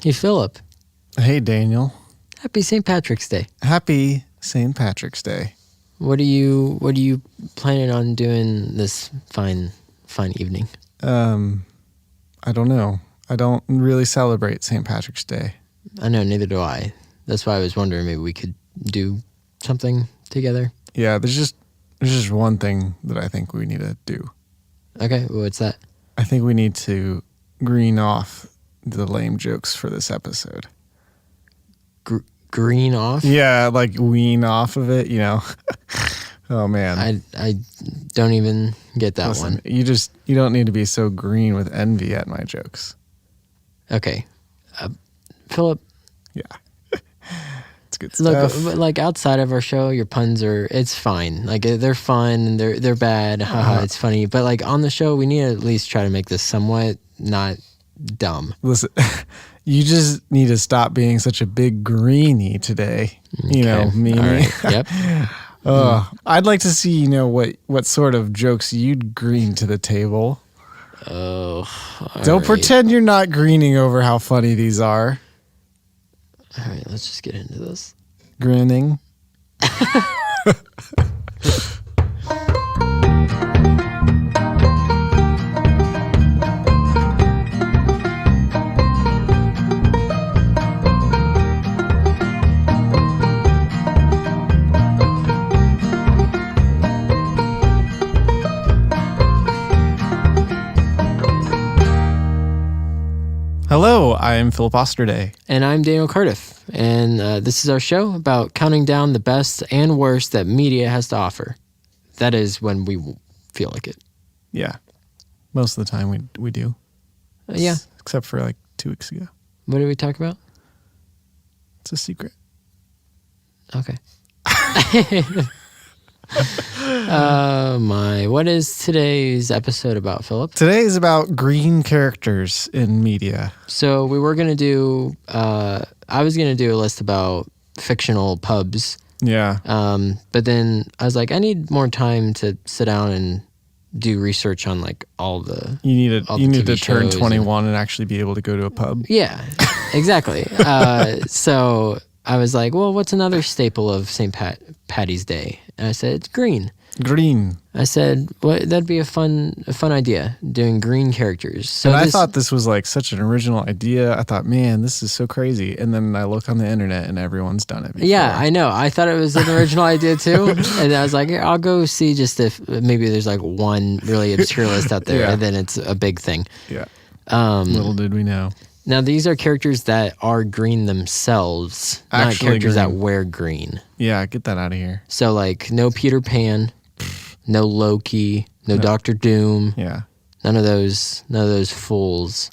Hey, Philip. Hey, Daniel. Happy St. Patrick's Day. Happy St. Patrick's Day. What are you planning on doing this fine evening? I don't know. I don't really celebrate St. Patrick's Day. I know, neither do I. That's why I was wondering maybe we could do something together. Yeah, there's just one thing that I think we need to do. Okay, what's that? I think we need to green off the lame jokes for this episode. Green off? Yeah, like wean off of it, Oh man. I don't even get that one. You don't need to be so green with envy at my jokes. Okay. Philip. Yeah. It's good stuff. Look, like outside of our show, your puns it's fine. Like they're fun and they're bad. Haha, it's funny. But like on the show, we need to at least try to make this somewhat not dumb. Listen, you just need to stop being such a big greenie today. Okay. Meanie. All right. Yep. I'd like to see, what sort of jokes you'd green to the table. Oh. Don't pretend you're not greening over how funny these are. All right, let's just get into this. Grinning. Hello, I'm Philip Osterday. And I'm Daniel Cardiff, and this is our show about counting down the best and worst that media has to offer. That is when we feel like it. Yeah, most of the time we do. Yeah. Except for like 2 weeks ago. What did we talk about? It's a secret. Okay. Oh my. What is today's episode about, Philip? Today is about green characters in media. So we were going to do, I was going to do a list about fictional pubs. Yeah. But then I was like, I need more time to sit down and do research on like all the You need to turn shows 21 and actually be able to go to a pub. Yeah, exactly. So I was like, well, what's another staple of St. Patty's Day? And I said, it's green. Green. I said, that'd be a fun idea, doing green characters. So I thought this was like such an original idea. I thought, man, this is so crazy. And then I look on the internet and everyone's done it before. Yeah, I know. I thought it was an original idea too. And I was like, I'll go see just if maybe there's like one really obscure list out there, Yeah. and then it's a big thing. Yeah. Little did we know. Now, these are characters that are green themselves, not Actually characters that green. wear green. Yeah, get that out of here. So, like, no Peter Pan, no Loki, no Doctor Doom, Yeah. none of those fools.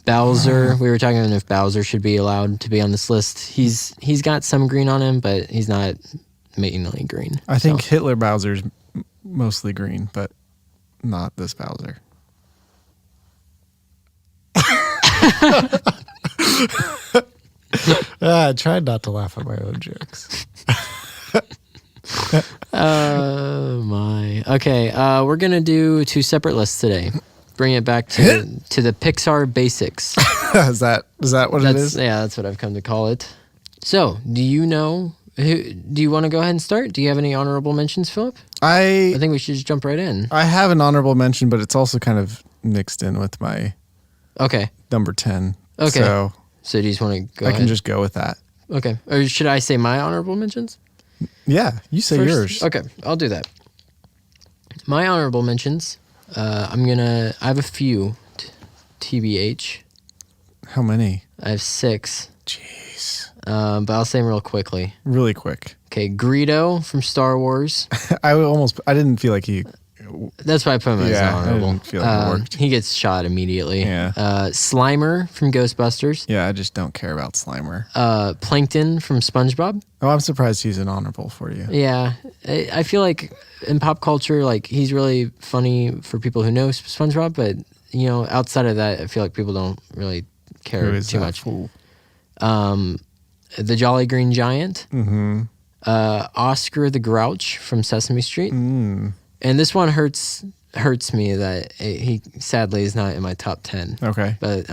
Bowser, we were talking about if Bowser should be allowed to be on this list. He's got some green on him, but he's not mainly green. I think Hitler Bowser's mostly green, but not this Bowser. I tried not to laugh at my own jokes. Oh my. Okay, we're gonna do 2 separate lists today. Bring it back to the Pixar basics. Is that what it is? Yeah, that's what I've come to call it. So, do you know? Do you want to go ahead and start? Do you have any honorable mentions, Philip? I think we should just jump right in. I have an honorable mention, but it's also kind of mixed in with my number 10. Okay. So do you just want to go I ahead? can just go with that. Okay. Or should I say my honorable mentions? Yeah, you say first? yours. Okay, I'll do that. My honorable mentions, I have a few, TBH. How many? I have 6. Jeez. But I'll say them real quickly. Really quick. Okay, Greedo from Star Wars. I didn't feel like he... That's why I put him as honorable. I didn't feel like it worked. He gets shot immediately. Yeah. Slimer from Ghostbusters. Yeah, I just don't care about Slimer. Plankton from SpongeBob. Oh, I'm surprised he's an honorable for you. Yeah. I feel like in pop culture, like he's really funny for people who know SpongeBob, but outside of that, I feel like people don't really care too much. Fool? The Jolly Green Giant. Mm-hmm. Oscar the Grouch from Sesame Street. Mm. And this one hurts hurts me that he sadly is not in my top 10. Okay. But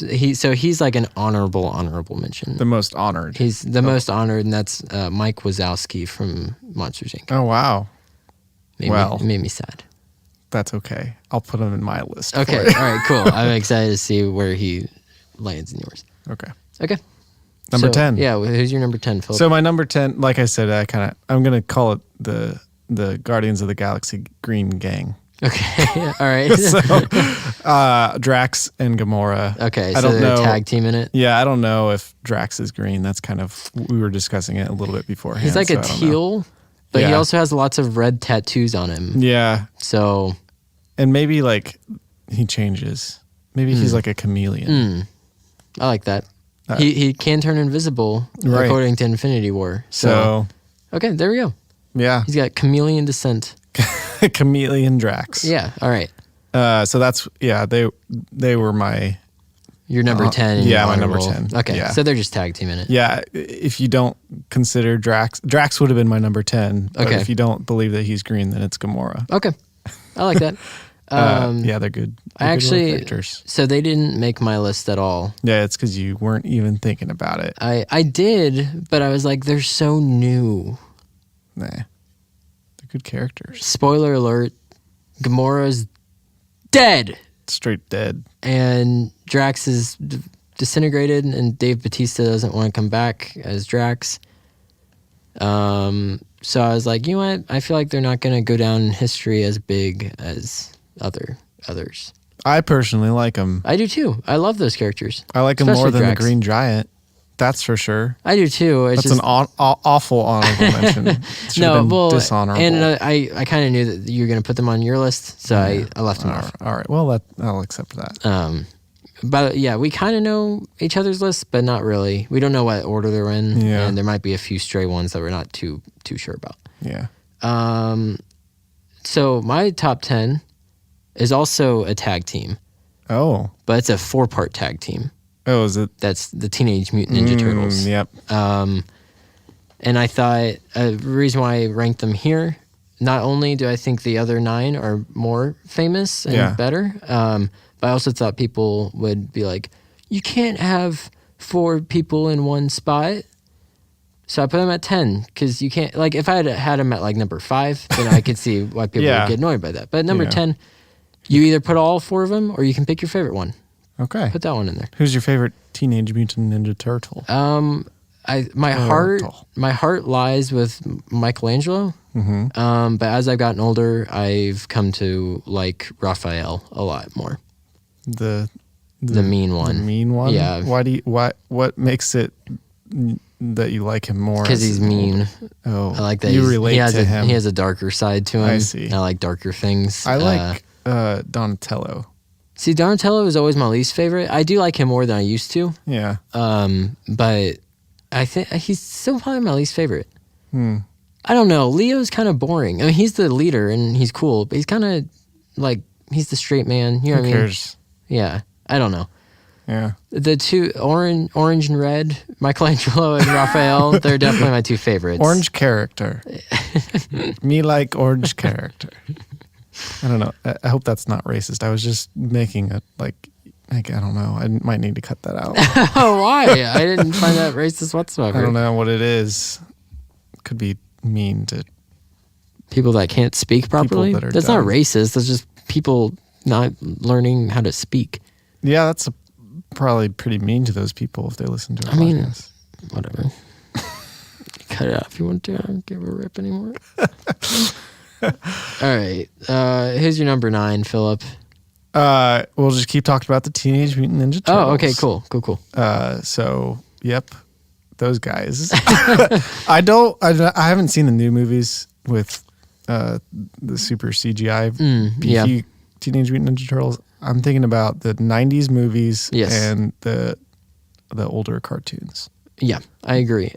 he's like an honorable mention. The most honored. He's the most honored, and that's Mike Wazowski from Monsters Inc. Oh, wow. It made me sad. That's okay. I'll put him in my list. Okay, for you. all right, cool. I'm excited to see where he lands in yours. Okay. Okay. Number 10. Yeah, who's your number 10, Philip? So my number 10, like I said, I'm going to call it the Guardians of the Galaxy Green Gang. Okay, all right. So Drax and Gamora. Okay, I so don't they're know. tag team in it. Yeah, I don't know if Drax is green. That's kind of, we were discussing it a little bit beforehand. He's like so a I don't know. teal, but he Yeah. also has lots of red tattoos on him. Yeah. So, And maybe like he changes. Maybe he's like a chameleon. I like that. He can turn invisible Right. according to Infinity War. So, okay, there we go. yeah. He's got chameleon descent. Chameleon Drax. Yeah, all right. So that's, yeah, they were my, Your number 10. And yeah, your my number honorable. 10. Okay, Yeah. so they're just tag team in it. yeah, if you don't consider Drax would have been my number 10. But Okay. if you don't believe that he's green, then it's Gamora. Okay, I like that. Yeah, they're good. I They're good little actually, characters. so they didn't make my list at all. Yeah, it's because you weren't even thinking about it. I did, but I was like, they're so new. Nah. They're good characters. Spoiler alert, Gamora's dead. Straight dead. And Drax is disintegrated, and Dave Bautista doesn't want to come back as Drax. So I was like, you know what? I feel like they're not going to go down in history as big as others. I personally like him. I do too. I love those characters. I like him more Especially than Drax. the Green Giant. That's for sure. I do too. It's That's just an awful honorable mention. It should have been dishonorable. And I kind of knew that you were going to put them on your list, so I left them off. All right. Well, I'll accept that. But yeah, we kind of know each other's lists, but not really. We don't know what order they're in, Yeah. and there might be a few stray ones that we're not too sure about. Yeah. So my top 10 is also a tag team, Oh. but it's a 4-part tag team. Oh, is it? That's the Teenage Mutant Ninja Turtles. Yep. And I thought the reason why I ranked them here, not only do I think the other 9 are more famous and better, but I also thought people would be like, you can't have 4 people in one spot. So I put them at 10 because you can't, like, if I had them at like number 5, then I could see why people would get annoyed by that. But number 10, you either put all 4 of them or you can pick your favorite one. Okay. Put that one in there. Who's your favorite Teenage Mutant Ninja Turtle? My heart lies with Michelangelo. Mm-hmm. But as I've gotten older, I've come to like Raphael a lot more. The mean one. The mean one? Yeah. What makes it that you like him more? Because as he's an mean. older- I like that. You relate to him. He has a darker side to him. I see. I like darker things. I like Donatello. See, Donatello is always my least favorite. I do like him more than I used to. Yeah. But I think he's still probably my least favorite. Hmm. I don't know. Leo's kind of boring. I mean, he's the leader and he's cool, but he's kind of like, he's the straight man. You know what I Who mean? cares? Yeah. I don't know. Yeah. The two, orange and red, Michelangelo and Raphael, they're definitely my 2 favorites. Orange character. Me like orange character. I don't know. I hope that's not racist. I was just making a like I don't know. I might need to cut that out. Oh, why? I didn't find that racist whatsoever. I don't know what it is. Could be mean to People that can't speak properly? that are That's dumb. not racist. That's just people not learning how to speak. Yeah, that's probably pretty mean to those people if they listen to our I mean, podcast. Whatever. Cut it out if you want to. I don't give a rip anymore. All right. Who's your number 9, Philip? We'll just keep talking about the Teenage Mutant Ninja Turtles. Oh, okay, cool. So, yep, those guys. I haven't seen the new movies with the super CGI beefy Teenage Mutant Ninja Turtles. I'm thinking about the 90s movies and the older cartoons. Yeah, I agree.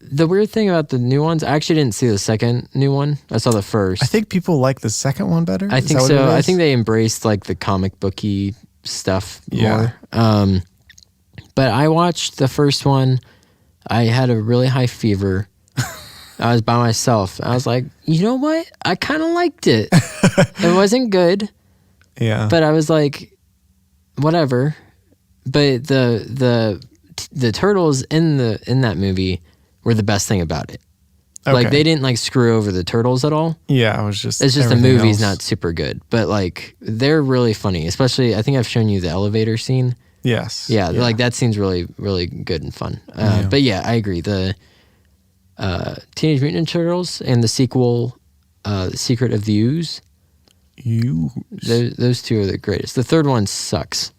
The weird thing about the new ones, I actually didn't see the second new one. I saw the first. I think people like the second one better. I Is think that what so. it I is? think they embraced like the comic booky stuff Yeah. more. But I watched the first one. I had a really high fever. I was by myself. I was like, you know what? I kind of liked it. It wasn't good. Yeah. But I was like, whatever. But the turtles in that movie were the best thing about it. Okay. Like they didn't like screw over the turtles at all. Yeah, it's just the movie's not super good, but like they're really funny. Especially, I think I've shown you the elevator scene. Yes. Yeah, like that scene's really, really good and fun. But yeah, I agree. The Teenage Mutant Ninja Turtles and the sequel, Secret of the Ooze. Those two are the greatest. The third one sucks.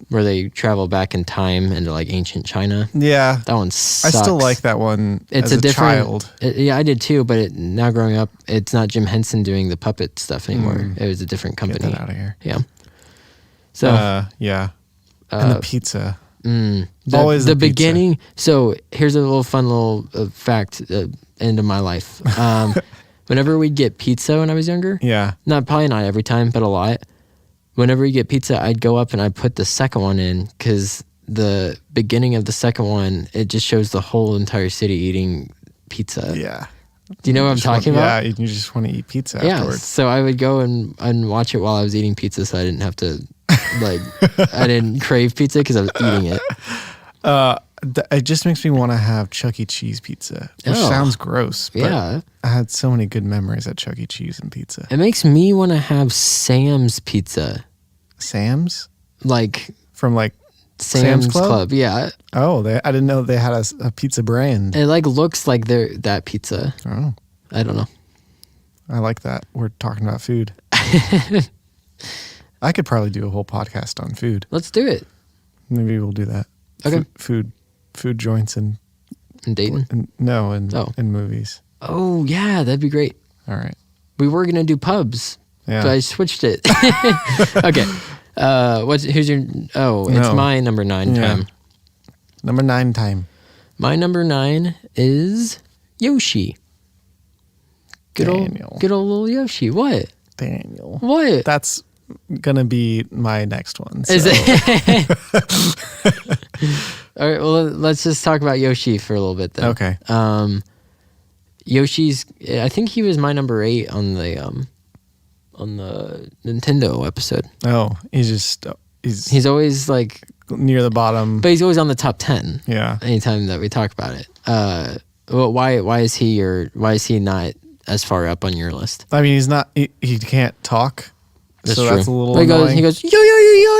Where they travel back in time into like ancient China. Yeah. That one sucks. I still like that one it's as a child. Yeah, I did too, but now growing up, it's not Jim Henson doing the puppet stuff anymore. It was a different company. Get that out of here. Yeah. So, yeah. And the pizza. Always the beginning. Pizza. So here's a little fun little fact into my life. Whenever we'd get pizza when I was younger, probably not every time, but a lot. Whenever we get pizza, I'd go up and I'd put the second one in because the beginning of the second one, it just shows the whole entire city eating pizza. Yeah. Do you know what I'm talking about? Yeah, you just want to eat pizza afterwards. So I would go and watch it while I was eating pizza so I didn't have to, I didn't crave pizza because I was eating it. It just makes me want to have Chuck E. Cheese pizza, which sounds gross. But yeah. I had so many good memories at Chuck E. Cheese and pizza. It makes me want to have Sam's pizza. Sam's? Like from like Sam's Club? Yeah. Oh, I didn't know they had a pizza brand. It like looks like they're that pizza. Oh. I don't know. I like that. We're talking about food. I could probably do a whole podcast on food. Let's do it. Maybe we'll do that. Okay. Food joints in Dayton? In movies. Oh, yeah, that'd be great. All right. We were going to do pubs, but I switched it. Okay. It's my number 9 time. Number 9 time. My number 9 is Yoshi. Good old little Yoshi. What? Daniel. What? That's gonna be my next one. So. Is it? All right. Well, let's just talk about Yoshi for a little bit then. Okay. Yoshi's. I think he was my number 8 on the Nintendo episode. Oh, he's always like near the bottom, but he's always on the top 10. Yeah. Anytime that we talk about it. Well, why is he not as far up on your list? I mean, he's not. He can't talk. That's so true. That's a little annoying. He goes yo yo yo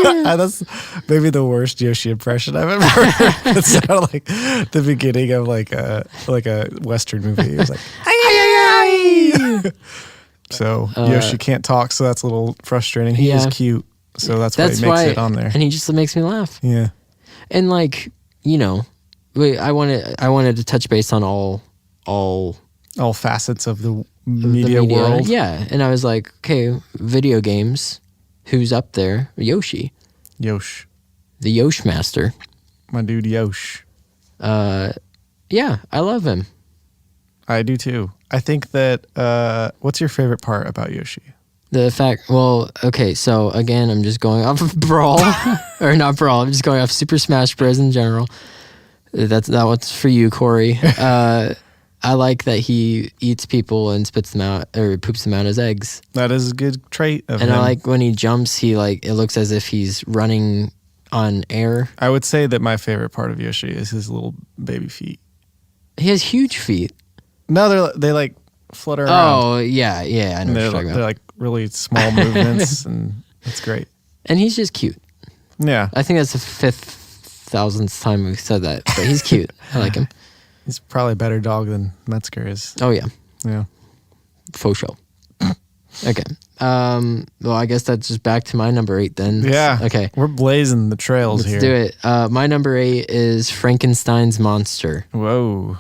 yo. That's maybe the worst Yoshi impression I've ever heard. It sounded like the beginning of like a Western movie. It was like so Yoshi can't talk, so that's a little frustrating. He is cute, so that's why he makes it on there. And he just makes me laugh. Yeah. And like, I wanted to touch base on all facets of the media world. Yeah. And I was like, okay, video games, who's up there? Yoshi. Yosh. The Yosh master. My dude Yosh. Yeah, I love him. I do too. I think that what's your favorite part about Yoshi? The fact, so again, I'm just going off of Brawl, or not Brawl, I'm just going off Super Smash Bros. In general. That one's for you, Corey. I like that he eats people and spits them out or poops them out as eggs. That is a good trait of him. And I like when he jumps, it looks as if he's running on air. I would say that my favorite part of Yoshi is his little baby feet. He has huge feet. No, they like flutter around. Oh, yeah, I know what you're talking about. They're like really small movements, and it's great. And he's just cute. Yeah. I think that's the 5,000th time we've said that, but he's cute. I like him. He's probably a better dog than Metzger is. Oh, yeah. Yeah. Faux show. Okay. Well, I guess that's just back to my number 8 then. Yeah. Okay. We're blazing the trails here. Let's do it. My number 8 is Frankenstein's Monster. Whoa.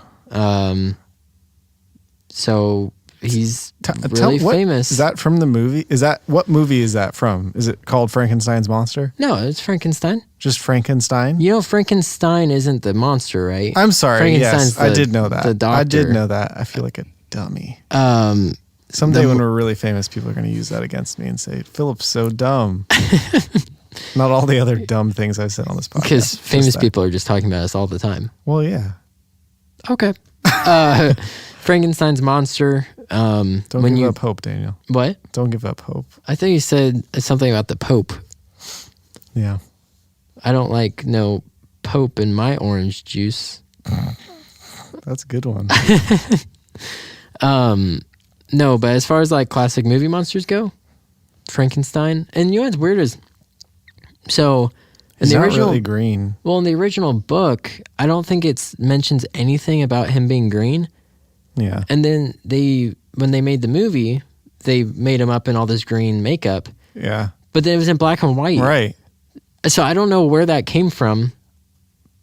So he's really famous. Is that from the movie? What movie is that from? Is it called Frankenstein's Monster? No, it's Frankenstein. Just Frankenstein? You know, Frankenstein isn't the monster, right? I'm sorry. Yes, I did know that. The doctor. I did know that. I feel like a dummy. Someday when we're really famous, people are going to use that against me and say, Philip's so dumb. Not all the other dumb things I've said on this podcast. Because famous people are just talking about us all the time. Well, yeah. Okay. Frankenstein's monster. Don't give up hope, Daniel. What? Don't give up hope. I thought you said something about the Pope. Yeah. I don't like no Pope in my orange juice. That's a good one. No, but as far as like classic movie monsters go, Frankenstein. And you know what's weird is, so in He's the not original, really green. well, in the original book, I don't think it mentions anything about him being green. Yeah. And then when they made the movie, they made him up in all this green makeup. Yeah. But then it was in black and white. Right. So I don't know where that came from.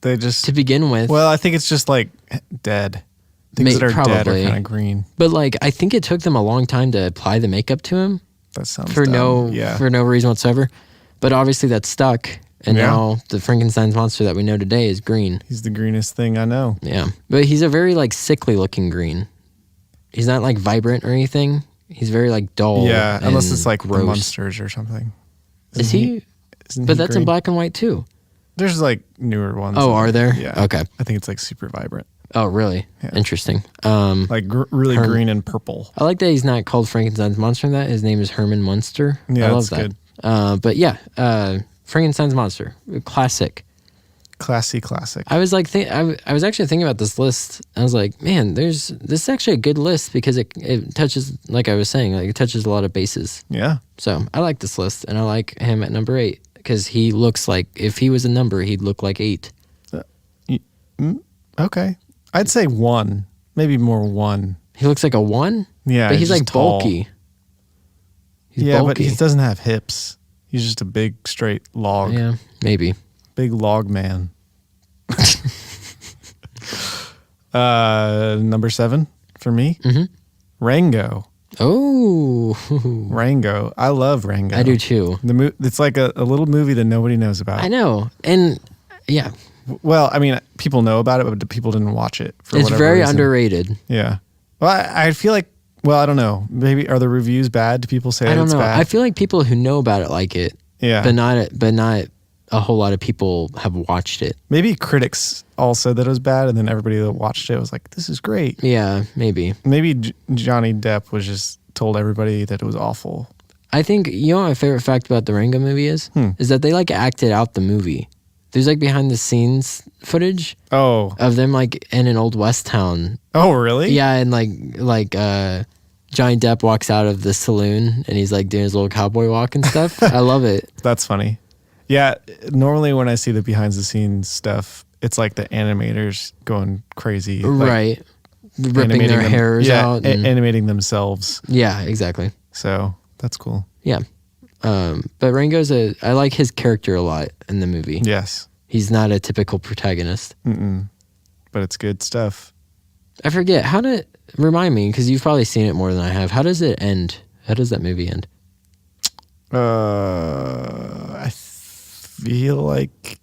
They just to begin with. Well, I think it's just like dead. Things that are dead are kind of green. But like, I think it took them a long time to apply the makeup to him. That sounds for dumb. for no reason whatsoever. But obviously that's stuck, and now the Frankenstein's monster that we know today is green. He's the greenest thing I know. Yeah, but he's a very like sickly looking green. He's not like vibrant or anything. He's very like dull. Yeah, unless it's like gross. the Munsters or something. Is he? But that's green? in black and white too. There's like newer ones. Oh, are there? Yeah. Okay. I think it's like super vibrant. Oh, really? Yeah. Interesting. Like really green and purple. I like that he's not called Frankenstein's monster in that. His name is Herman Munster. Yeah, I love that's that. good. But yeah, Frankenstein's monster, classic. Classy classic. I was like, I was actually thinking about this list. I was like, man, this is actually a good list because it touches, like I was saying, like it touches a lot of bases. Yeah. So I like this list, and I like him at number 8 because he looks like, if he was a number, he'd look like 8. Okay. I'd say 1, maybe more 1. He looks like a 1? Yeah. But he's like tall. bulky. He's bulky. bulky. But he doesn't have hips. He's just a big straight log. Yeah, maybe. Big log man. Number 7 for me. Mm-hmm. Rango. Oh. Rango. I love Rango. I do too. It's like a little movie that nobody knows about. I know. And yeah. Well, I mean, people know about it, but people didn't watch it for it's whatever very reason. underrated. Yeah. Well, I feel like, well, I don't know. Maybe are the reviews bad? Do people say I don't it's know. bad? I feel like people who know about it like it. Yeah. But not a whole lot of people have watched it. Maybe critics all said that it was bad, and then everybody that watched it was like, "This is great." Yeah, maybe. Maybe Johnny Depp was just told everybody that it was awful. I think, you know what my favorite fact about the Rango movie is? Is that they like acted out the movie. There's like behind the scenes footage of them like in an old West town. Oh, really? Yeah, and like Johnny Depp walks out of the saloon and he's like doing his little cowboy walk and stuff. I love it. That's funny. Yeah, normally when I see the behind the scenes stuff, it's like the animators going crazy. Right. Ripping their hairs out. Animating themselves. Yeah, exactly. So that's cool. Yeah. But Rango's I like his character a lot in the movie. Yes. He's not a typical protagonist. But it's good stuff. I forget, remind me, because you've probably seen it more than I have. How does it end? How does that movie end? I feel like...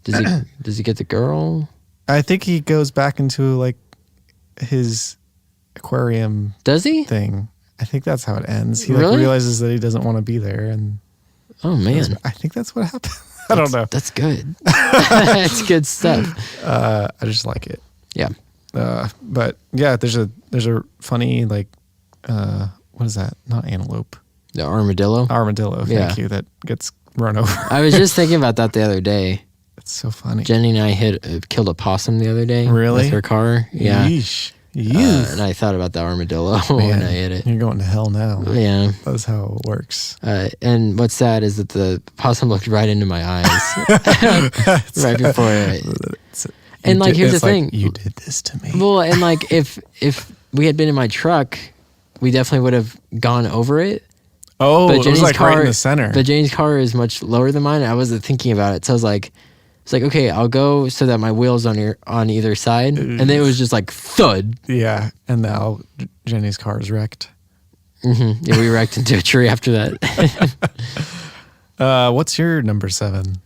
Does he get the girl? I think he goes back into like his aquarium Does he? thing. I think that's how it ends. He Really? like realizes that he doesn't want to be there, and oh man, I think that's what happened. I don't know. That's good. That's good stuff. I just like it. Yeah. But yeah, there's a funny like what is that? Not antelope. The armadillo. Armadillo. Thank you. That gets run over. I was just thinking about that the other day. It's so funny. Jenny and I killed a possum the other day. Really? With her car. Yeah. Yeesh. And I thought about the armadillo when I hit it. You're going to hell now. Yeah. That's how it works. And what's sad is that the possum looked right into my eyes right before it. And like, here's the thing. You did this to me. Well, and like, if we had been in my truck, we definitely would have gone over it. Oh, but it was like right in the center. But Jane's car is much lower than mine. I wasn't thinking about it. So I was like, it's like, okay, I'll go so that my wheel's on either side. And then it was just like thud. Yeah. And now Jenny's car is wrecked. Mm-hmm. Yeah, we wrecked into a tree after that. What's your number 7?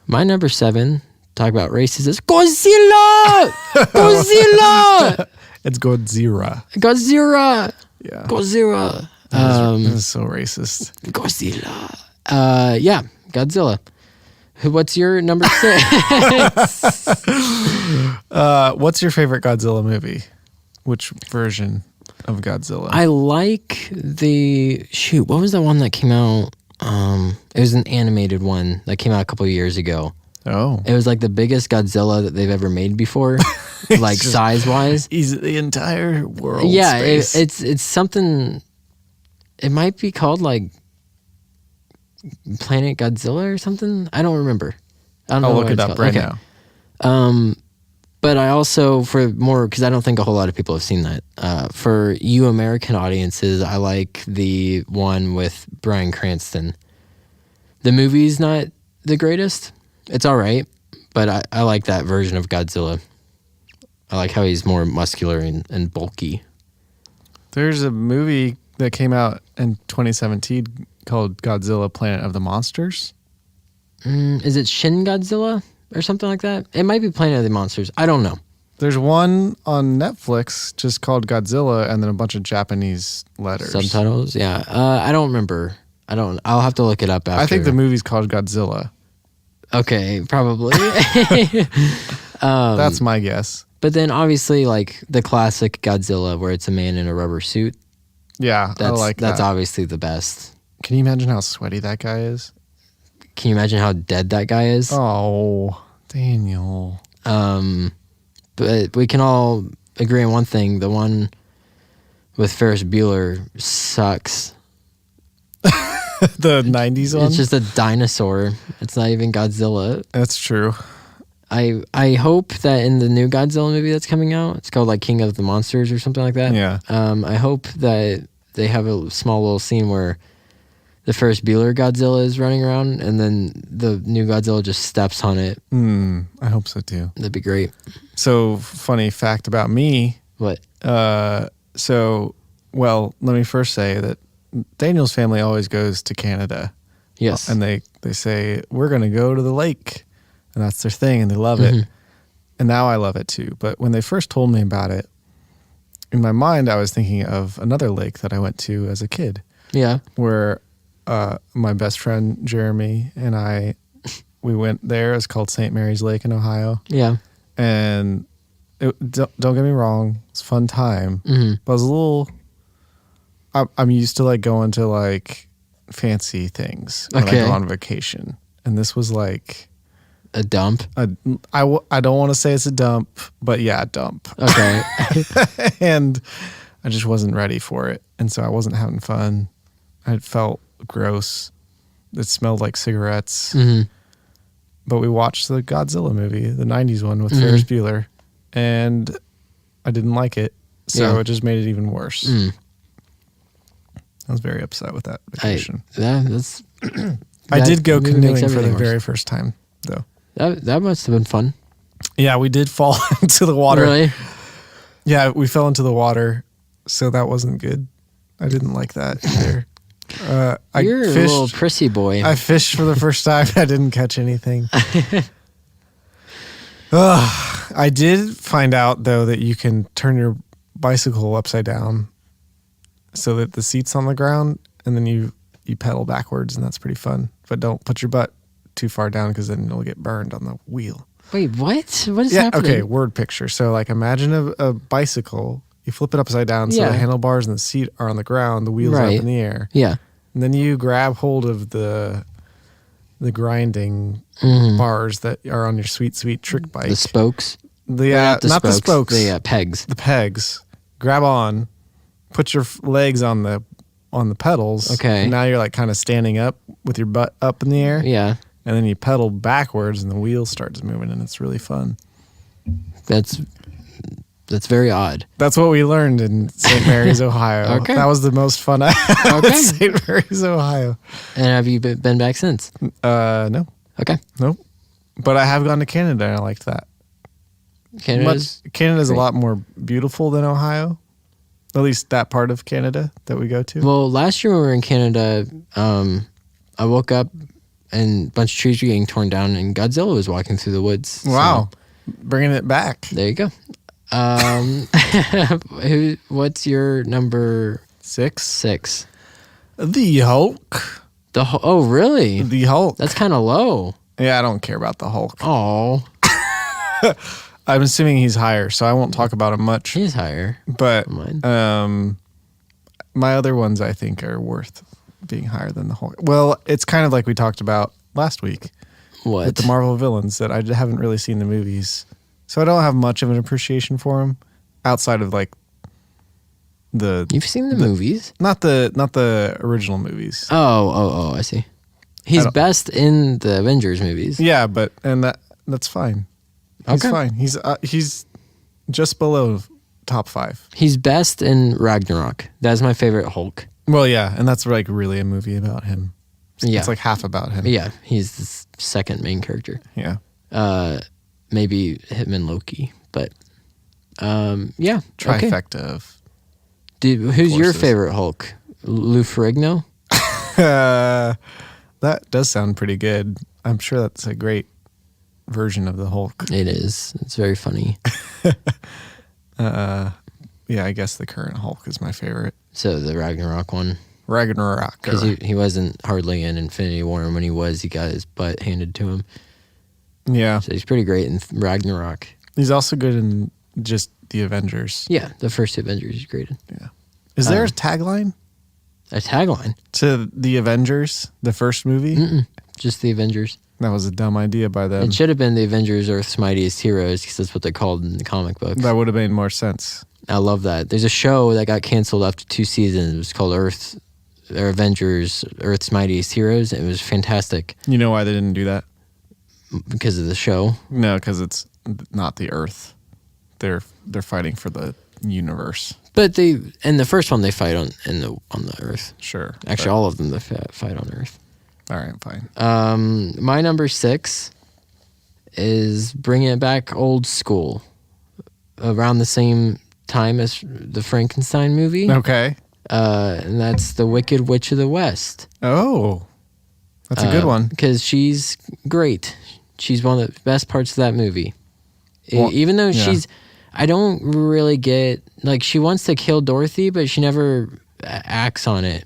My number 7, talk about races, is Godzilla! Godzilla! It's Godzilla. Godzilla! Yeah. Godzilla. This is so racist. Godzilla. Yeah, Godzilla. What's your number 6? What's your favorite Godzilla movie? Which version of Godzilla? I like what was the one that came out? It was an animated one that came out a couple of years ago. Oh. It was like the biggest Godzilla that they've ever made before, like size-wise. He's the entire world. Yeah, it's something. It might be called like Planet Godzilla or something. I don't remember. I don't know. I'll look it up right now. But I also, because I don't think a whole lot of people have seen that. For you American audiences, I like the one with Bryan Cranston. The movie's not the greatest. It's all right, but I like that version of Godzilla. I like how he's more muscular and bulky. There's a movie that came out in 2017 called Godzilla Planet of the Monsters. Is it Shin Godzilla or something like that? It might be Planet of the Monsters. I don't know. There's one on Netflix just called Godzilla and then a bunch of Japanese letters. Subtitles? Yeah. I don't remember. I'll have to look it up after. I think the movie's called Godzilla. Okay, probably. That's my guess. But then obviously like the classic Godzilla where it's a man in a rubber suit. Yeah, I like that. That's obviously the best. Can you imagine how sweaty that guy is? Can you imagine how dead that guy is? Oh, Daniel. But we can all agree on one thing. The one with Ferris Bueller sucks. The 90s one? It's just a dinosaur. It's not even Godzilla. That's true. I hope that in the new Godzilla movie that's coming out, it's called like King of the Monsters or something like that. Yeah. I hope that they have a small little scene where the Ferris Bueller Godzilla is running around and then the new Godzilla just steps on it. I hope so too. That'd be great. So, funny fact about me. What? Let me first say that Daniel's family always goes to Canada. Yes. And they say, we're going to go to the lake. And that's their thing, and they love it. And now I love it too. But when they first told me about it, in my mind, I was thinking of another lake that I went to as a kid. Yeah. Where my best friend, Jeremy, and we went there. It's called St. Mary's Lake in Ohio. Yeah. And don't get me wrong, it's a fun time. But I was a little... I'm used to like going to like fancy things when I go on vacation. And this was like... A dump? I don't want to say it's a dump, but yeah, a dump. Okay. And I just wasn't ready for it. And so I wasn't having fun. It felt gross. It smelled like cigarettes. But we watched the Godzilla movie, the 90s one with Ferris Bueller, and I didn't like it. So it just made it even worse. I was very upset with that vacation. I did go canoeing for the very first time, though. That must have been fun. Yeah, we did fall into the water. Really? Yeah, we fell into the water, so that wasn't good. I didn't like that either. You're a little prissy boy. I fished for the first time. I didn't catch anything. I did find out, though, that you can turn your bicycle upside down so that the seat's on the ground, and then you pedal backwards, and that's pretty fun. But don't put your butt too far down because then you'll get burned on the wheel. Wait, what? What is happening? Okay, word picture. So like imagine a bicycle, you flip it upside down so the handlebars and the seat are on the ground, the wheels are up in the air. Yeah. And then you grab hold of the grinding bars that are on your sweet trick bike. The spokes? Not the spokes. The pegs. The pegs. Grab on, put your legs on the pedals. Okay. And now you're like kind of standing up with your butt up in the air. Yeah. And then you pedal backwards and the wheel starts moving and it's really fun. That's very odd. That's what we learned in St. Mary's, Ohio. Okay. That was the most fun I had in St. Mary's, Ohio. And have you been back since? No. Okay. Nope. But I have gone to Canada and I liked that. Canada's a lot more beautiful than Ohio. At least that part of Canada that we go to. Well, last year when we were in Canada, I woke up and a bunch of trees were getting torn down and Godzilla was walking through the woods. Wow. So, bringing it back. There you go. What's your number 6? The Hulk. Oh, really? The Hulk. That's kind of low. Yeah, I don't care about the Hulk. Oh. I'm assuming he's higher, so I won't talk about him much. He's higher. But my other ones I think are worth being higher than the Hulk. Well, it's kind of like we talked about last week. What? With the Marvel villains, that I haven't really seen the movies. So I don't have much of an appreciation for them outside of like You've seen the movies? Not the original movies. Oh, I see. He's best in the Avengers movies. Yeah, that's fine. He's fine. He's just below top 5. He's best in Ragnarok. That's my favorite Hulk. Well, yeah, and that's like really a movie about him. Yeah. It's like half about him. Yeah, he's the second main character. Yeah. Maybe him and Loki, but yeah. Trifecta of Dude, who's your favorite Hulk? Lou Ferrigno? That does sound pretty good. I'm sure that's a great version of the Hulk. It is. It's very funny. Yeah, I guess the current Hulk is my favorite. So the Ragnarok one? Ragnarok. Because he wasn't hardly in Infinity War, and when he was, he got his butt handed to him. Yeah. So he's pretty great in Ragnarok. He's also good in just the Avengers. Yeah, the first 2 Avengers he's great in. Yeah. Is there a tagline? A tagline? To the Avengers, the first movie? Just the Avengers. That was a dumb idea by them. It should have been the Avengers Earth's Mightiest Heroes, because that's what they're called in the comic books. That would have made more sense. I love that. There's a show that got canceled after 2 seasons. It was called Avengers Earth's Mightiest Heroes. It was fantastic. You know why they didn't do that? Because of the show? No, because it's not the Earth. They're fighting for the universe. But in the first one they fight on the Earth. Sure. Actually, all of them they fight on Earth. All right, fine. My number 6 is bringing it back old school, around the same time as the Frankenstein movie. Okay. And that's The Wicked Witch of the West. Oh, that's a good one. Because she's great. She's one of the best parts of that movie. Well, even though I don't really get, like, she wants to kill Dorothy, but she never acts on it.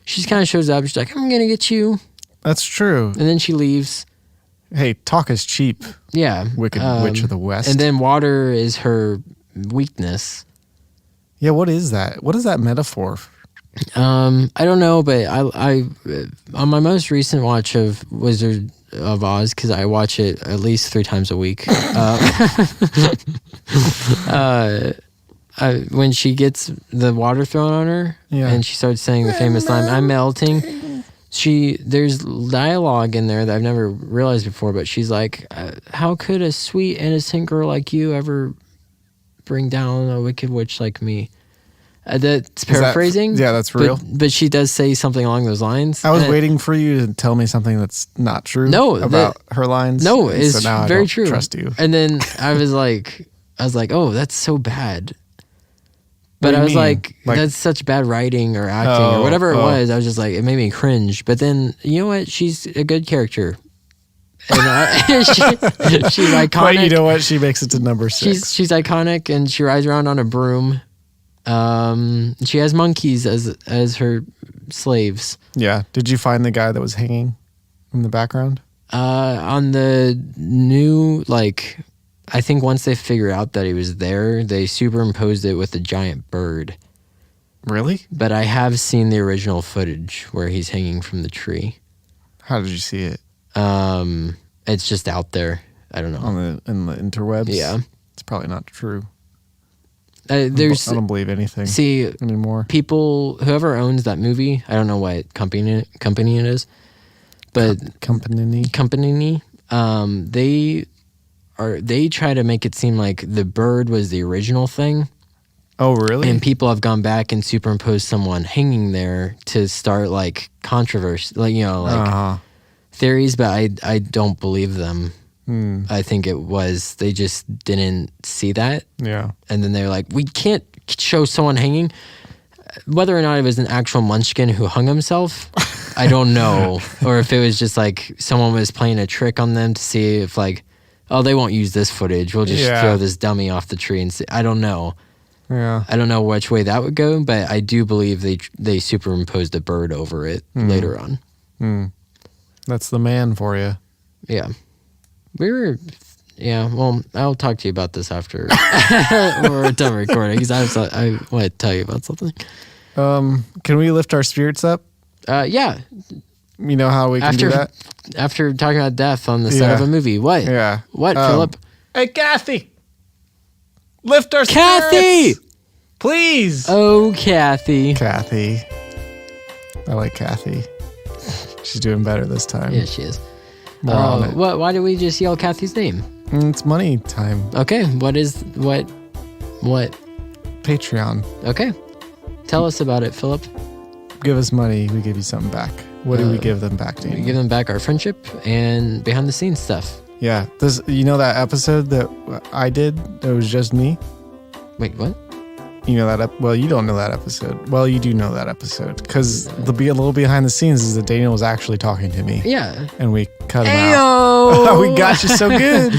She just kind of shows up. She's like, I'm going to get you. That's true. And then she leaves. Hey, talk is cheap. Yeah. Wicked Witch of the West. And then water is her weakness. Yeah, what is that? What is that metaphor? I don't know, but I on my most recent watch of Wizard of Oz, because I watch it at least 3 times a week. When she gets the water thrown on her, and she starts saying the famous line, "I'm melting." There's dialogue in there that I've never realized before, but she's like, "How could a sweet, innocent girl like you ever bring down a wicked witch like me?" That's paraphrasing. That's real. But she does say something along those lines. I was waiting for you to tell me something that's not true. About her lines. No, it's so now very I don't true. Trust you. And then I was like, oh, that's so bad. But I was like, that's such bad writing or acting or whatever it was. I was just like, it made me cringe. But then, you know what? She's a good character. And she's iconic. But you know what? She makes it to number 6. She's iconic, and she rides around on a broom. She has monkeys as her slaves. Yeah. Did you find the guy that was hanging in the background? On the new, like, I think once they figure out that he was there, they superimposed it with a giant bird. Really? But I have seen the original footage where he's hanging from the tree. How did you see it? It's just out there. I don't know. In the interwebs? Yeah. It's probably not true. I don't believe anything anymore. People, whoever owns that movie, I don't know what company it is, but company, they try to make it seem like the bird was the original thing. Oh, really? And people have gone back and superimposed someone hanging there to start like controversy, theories, but I don't believe them. I think they just didn't see that. Yeah. And then they're like, we can't show someone hanging. Whether or not it was an actual munchkin who hung himself, I don't know. Or if it was just like someone was playing a trick on them to see if like, oh, they won't use this footage. We'll just throw this dummy off the tree and see. I don't know. Yeah. I don't know which way that would go, but I do believe they superimposed a bird over it later on. That's the man for you. Yeah. We were Yeah, well, I'll talk to you about this after we're done recording because I want to tell you about something. Can we lift our spirits up? Yeah. You know how we can do that? After talking about death on the set of a movie. What? Yeah. What, Philip? Hey, Kathy. Lift our Kathy! spirits. Please. Oh, Kathy. Kathy. I like Kathy. She's doing better this time. Yeah, she is. More on it. Why did we just yell Kathy's name? It's money time. Okay, what? Patreon. Okay. Tell us about it, Philip. Give us money, we give you something back. What do we give them back to? We give them back our friendship and behind the scenes stuff. Yeah. You know that episode that I did? It was just me? Wait, what? You know that? Well, you don't know that episode. Well, you do know that episode because a little behind the scenes is that Daniel was actually talking to me. Yeah. And we cut him out. We got you so good.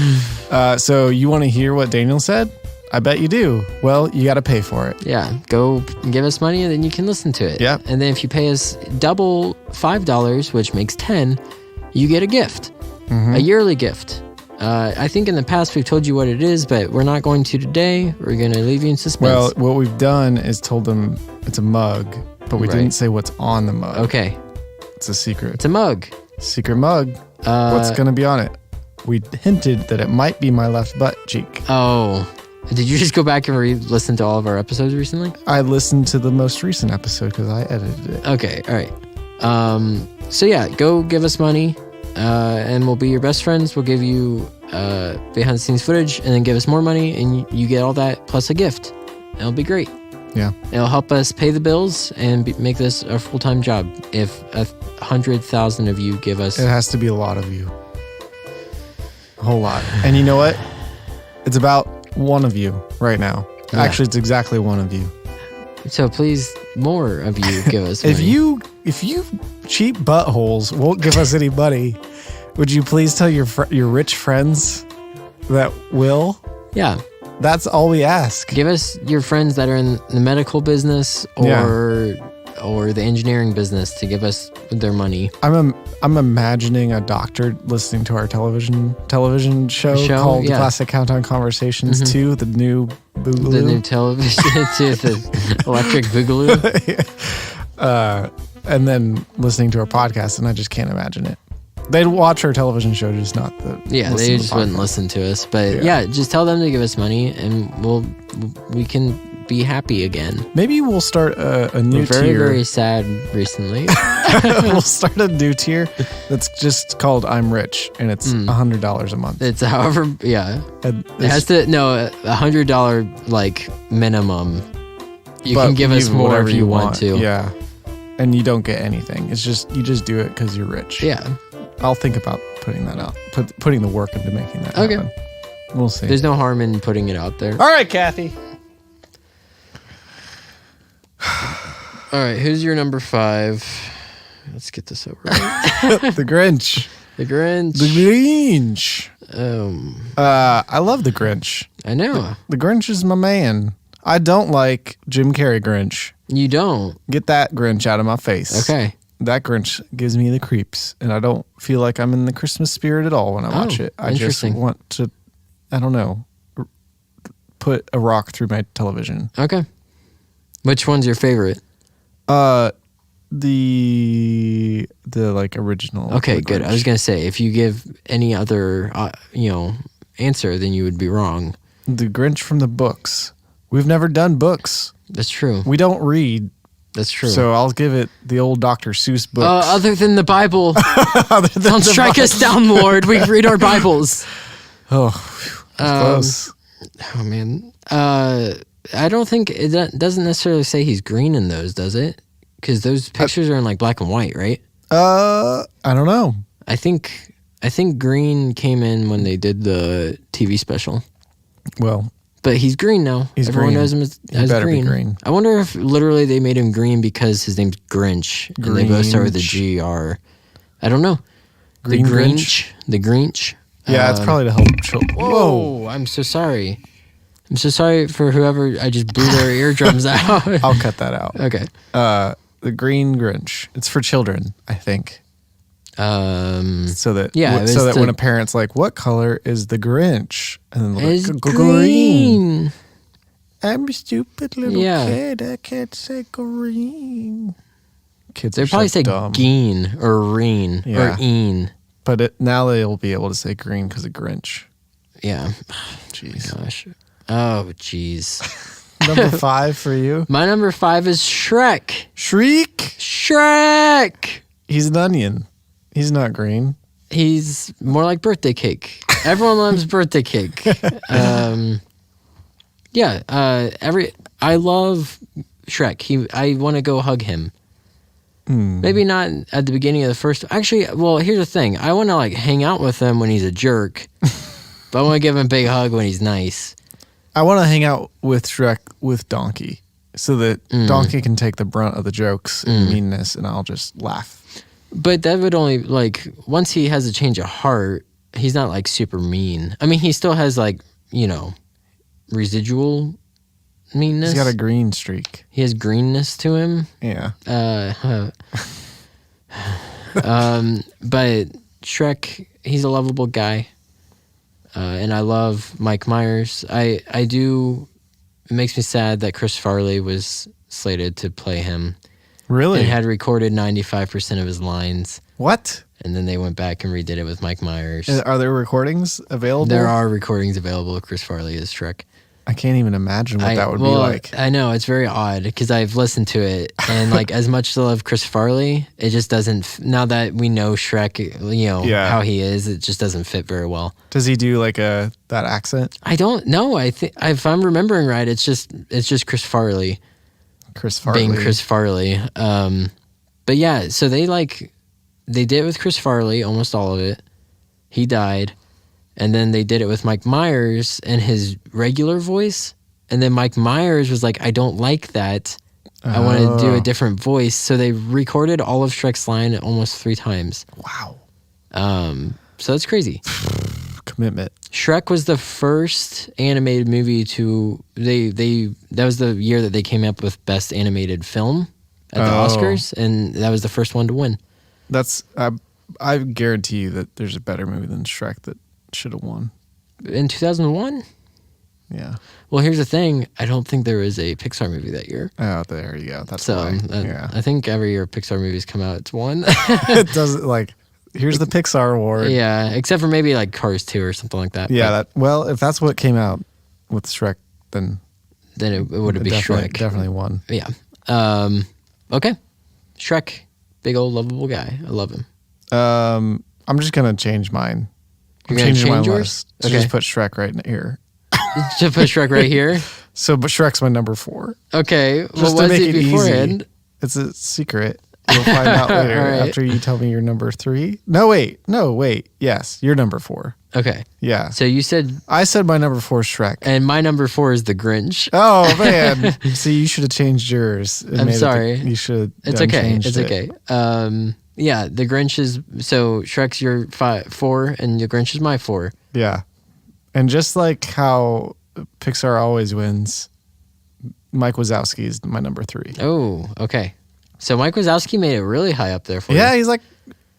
So you want to hear what Daniel said? I bet you do. Well, you got to pay for it. Yeah. Go give us money and then you can listen to it. Yeah. And then if you pay us double $5, which makes 10, you get a gift, a yearly gift. I think in the past we've told you what it is, but we're not going to today. We're going to leave you in suspense. Well, what we've done is told them it's a mug, but we didn't say what's on the mug. Okay. It's a secret. It's a mug. Secret mug. What's going to be on it? We hinted that it might be my left butt cheek. Oh. Did you just go back and re-listen to all of our episodes recently? I listened to the most recent episode because I edited it. Okay. All right. So yeah, go give us money. And we'll be your best friends. We'll give you behind the scenes footage and then give us more money and you get all that plus a gift. It'll be great. Yeah. It'll help us pay the bills and make this a full-time job. If 100,000 of you give us... It has to be a lot of you. A whole lot. And you know what? It's about one of you right now. Yeah. Actually, it's exactly one of you. So please, more of you give us money. If you cheap buttholes won't give us any money, would you please tell your rich friends that will? Yeah. That's all we ask. Give us your friends that are in the medical business or the engineering business to give us their money. I'm imagining a doctor listening to our television show called Classic Countdown Conversations 2, the new Boogaloo. The new television to the electric Boogaloo. And then listening to our podcast, and I just can't imagine it. They'd watch our television show, just not the... Yeah, they just wouldn't listen to us. But yeah, just tell them to give us money, and we can be happy again. Maybe we'll start a new tier. Very, very sad recently. We'll start a new tier that's just called I'm Rich, and it's $100 a month. It's however, yeah. It has to, $100 like minimum. You can give us more if you want to. Yeah. And you don't get anything. It's just, you just do it because you're rich. Yeah. I'll think about putting that out, putting the work into making that happen. We'll see. There's no harm in putting it out there. All right, Kathy. All right, who's your number 5? Let's get this over with. The Grinch. The Grinch. The Grinch. I love the Grinch. I know. The Grinch is my man. I don't like Jim Carrey Grinch. You don't? Get that Grinch out of my face. Okay. That Grinch gives me the creeps, and I don't feel like I'm in the Christmas spirit at all when I watch it. I just want to, I don't know, put a rock through my television. Okay. Which one's your favorite? The like original. Okay, good. I was gonna say if you give any other answer, then you would be wrong. The Grinch from the books. We've never done books. That's true. We don't read. That's true. So I'll give it the old Dr. Seuss books. Other than the Bible. Don't strike us down, Lord. We read our Bibles. Oh, close. Oh man. I don't think it doesn't necessarily say he's green in those, does it? Because those pictures are in like black and white, right? I don't know. I think green came in when they did the TV special. Well, but he's green now. Everyone knows him as green. Be green. I wonder if literally they made him green because his name's Grinch. And they both start with a G-R. I don't know. Green Grinch? The Grinch. Yeah, it's probably to help children. Whoa, I'm so sorry. I'm so sorry for whoever I just blew their eardrums out. I'll cut that out. Okay. The Green Grinch. It's for children, I think. So that yeah, so that when a parent's like, "What color is the Grinch?" and then they're It's like, green. I'm a stupid little kid. I can't say green. Kids They are probably so say dumb. geen or reen or een. But now they'll be able to say green because of Grinch. Yeah. Jeez. Gosh. Oh, jeez. Number 5 for you. My number 5 is Shrek. Shriek. Shrek. He's an onion. He's not green. He's more like birthday cake. Everyone loves birthday cake. Yeah. I love Shrek. I want to go hug him. Maybe not at the beginning of the first. Actually, well, here's the thing. I want to like hang out with him when he's a jerk, but I want to give him a big hug when he's nice. I want to hang out with Shrek with Donkey so that Donkey can take the brunt of the jokes and meanness, and I'll just laugh. But that would only like once he has a change of heart, he's not like super mean. I mean, he still has like residual meanness. He's got a green streak. He has greenness to him. Yeah. But Shrek, he's a lovable guy. And I love Mike Myers. I do. It makes me sad that Chris Farley was slated to play him. Really? And had recorded 95% of his lines. What? And then they went back and redid it with Mike Myers. Are there recordings available? There are recordings available of Chris Farley as Shrek. I can't even imagine what that would be like. I know, it's very odd because I've listened to it and like as much as I love Chris Farley, it just doesn't, now that we know Shrek, how he is, it just doesn't fit very well. Does he do like that accent? I don't know. I think if I'm remembering right, it's just Chris Farley. Chris Farley. Being Chris Farley. But yeah, so they did it with Chris Farley, almost all of it. He died. And then they did it with Mike Myers and his regular voice. And then Mike Myers was like, I don't like that. I want to do a different voice. So they recorded all of Shrek's line almost 3 times. Wow. So that's crazy. Commitment. Shrek was the first animated movie to that was the year that they came up with Best Animated Film at the Oscars, and that was the first one to win. That's I guarantee you that there's a better movie than Shrek that should have won. In 2001? Yeah. Well, here's the thing. I don't think there was a Pixar movie that year. Oh, there you go. That's so. yeah. I think every year Pixar movies come out, it's one. It doesn't like. Here's the Pixar award. Yeah, except for maybe like Cars 2 or something like that. Yeah. Well, if that's what came out with Shrek, then it would have been Shrek. Definitely won. Yeah. Okay. Shrek, big old lovable guy. I love him. I'm just gonna change mine. I'm You're changing my yours? list. So just put Shrek right in here. To put Shrek right here? But Shrek's my number 4. Okay. Just what to was make it it beforehand? easy. It's a secret. You'll find out later Right. after you tell me your number 3. No, wait. Yes, you're number 4. Okay. Yeah. So you said, I said my number 4 is Shrek. and my number 4 is the Grinch. Oh man! See, you should have changed yours. I'm sorry. You should. It's okay. It's okay. Yeah, the Grinch is, so Shrek's your 4 and the Grinch is my 4. Yeah, and just like how Pixar always wins, Mike Wazowski is my number 3. Oh, okay. So Mike Wazowski made it really high up there for you. Yeah, he's like,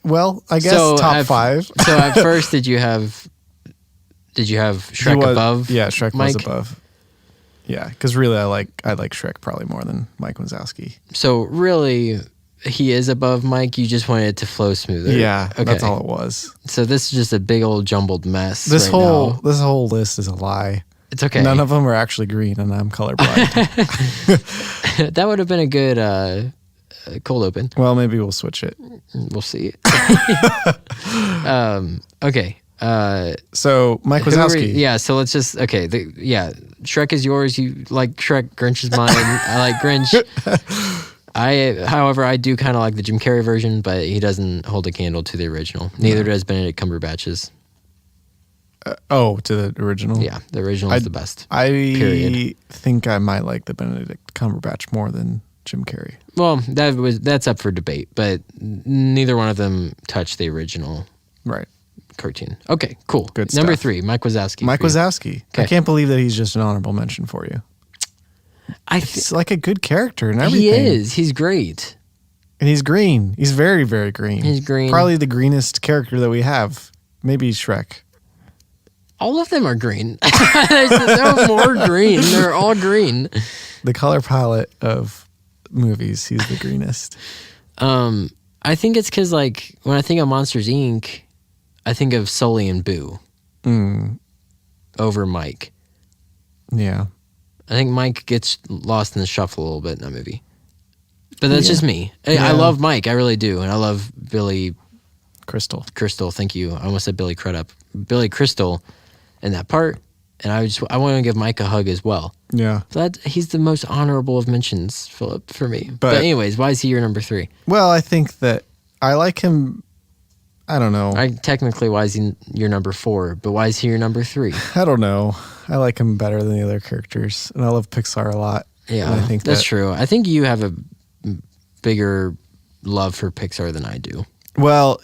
well, I guess top 5. So at first, did you have Shrek above? Yeah, Shrek Mike? was above. Yeah, because really, I like Shrek probably more than Mike Wazowski. So really, he is above Mike. You just wanted it to flow smoother. Yeah, okay. That's all it was. So this is just a big old jumbled mess. This whole list is a lie. It's okay. None of them are actually green, and I'm colorblind. That would have been a good cold open. Well, maybe we'll switch it. We'll see. Okay. So Mike Wazowski. Yeah. So let's just Shrek is yours. You like Shrek. Grinch is mine. I like Grinch. However, I do kind of like the Jim Carrey version, but he doesn't hold a candle to the original. Neither does Benedict Cumberbatch's. To the original? Yeah, the original is the best. I think I might like the Benedict Cumberbatch more than Jim Carrey. Well, that's up for debate, but neither one of them touched the original cartoon. Okay, cool. Good Number stuff. 3, Mike Wazowski. Mike Wazowski. Okay. I can't believe that he's just an honorable mention for you. It's like a good character and everything. He is. He's great. And he's green. He's very, very green. He's green. Probably the greenest character that we have. Maybe Shrek. All of them are green. There's no more green. They're all green. The color palette of movies, he's the greenest. I think it's because, like, when I think of Monsters, Inc., I think of Sully and Boo over Mike. Yeah. I think Mike gets lost in the shuffle a little bit in that movie. But that's just me. I love Mike. I really do. And I love Billy Crystal. Thank you. I almost said Billy Crudup. Billy Crystal in that part. And I want to give Mike a hug as well. Yeah. He's the most honorable of mentions, Philip, for me. But anyways, why is he your number 3? Well, I think that I like him. I don't know. Technically, why is he your number 4? But why is he your number 3? I don't know. I like him better than the other characters. And I love Pixar a lot. Yeah, I think that's true. I think you have a bigger love for Pixar than I do. Well,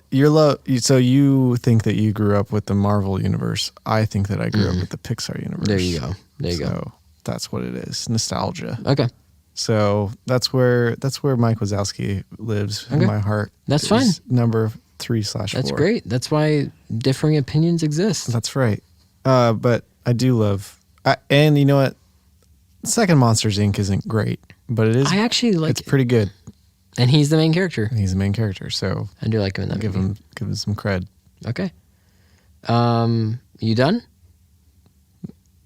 so you think that you grew up with the Marvel universe. I think that I grew up with the Pixar universe. There you go. So that's what it is. Nostalgia. Okay. So that's where Mike Wazowski lives in my heart. That's fine. Number 3/4. That's great. That's why differing opinions exist. That's right. But I do love, and you know what? Second Monsters Inc. isn't great, but it is. I actually like. It's pretty good. And he's the main character. He's the main character, so I do like him in that movie. Give him some cred. Okay. You done?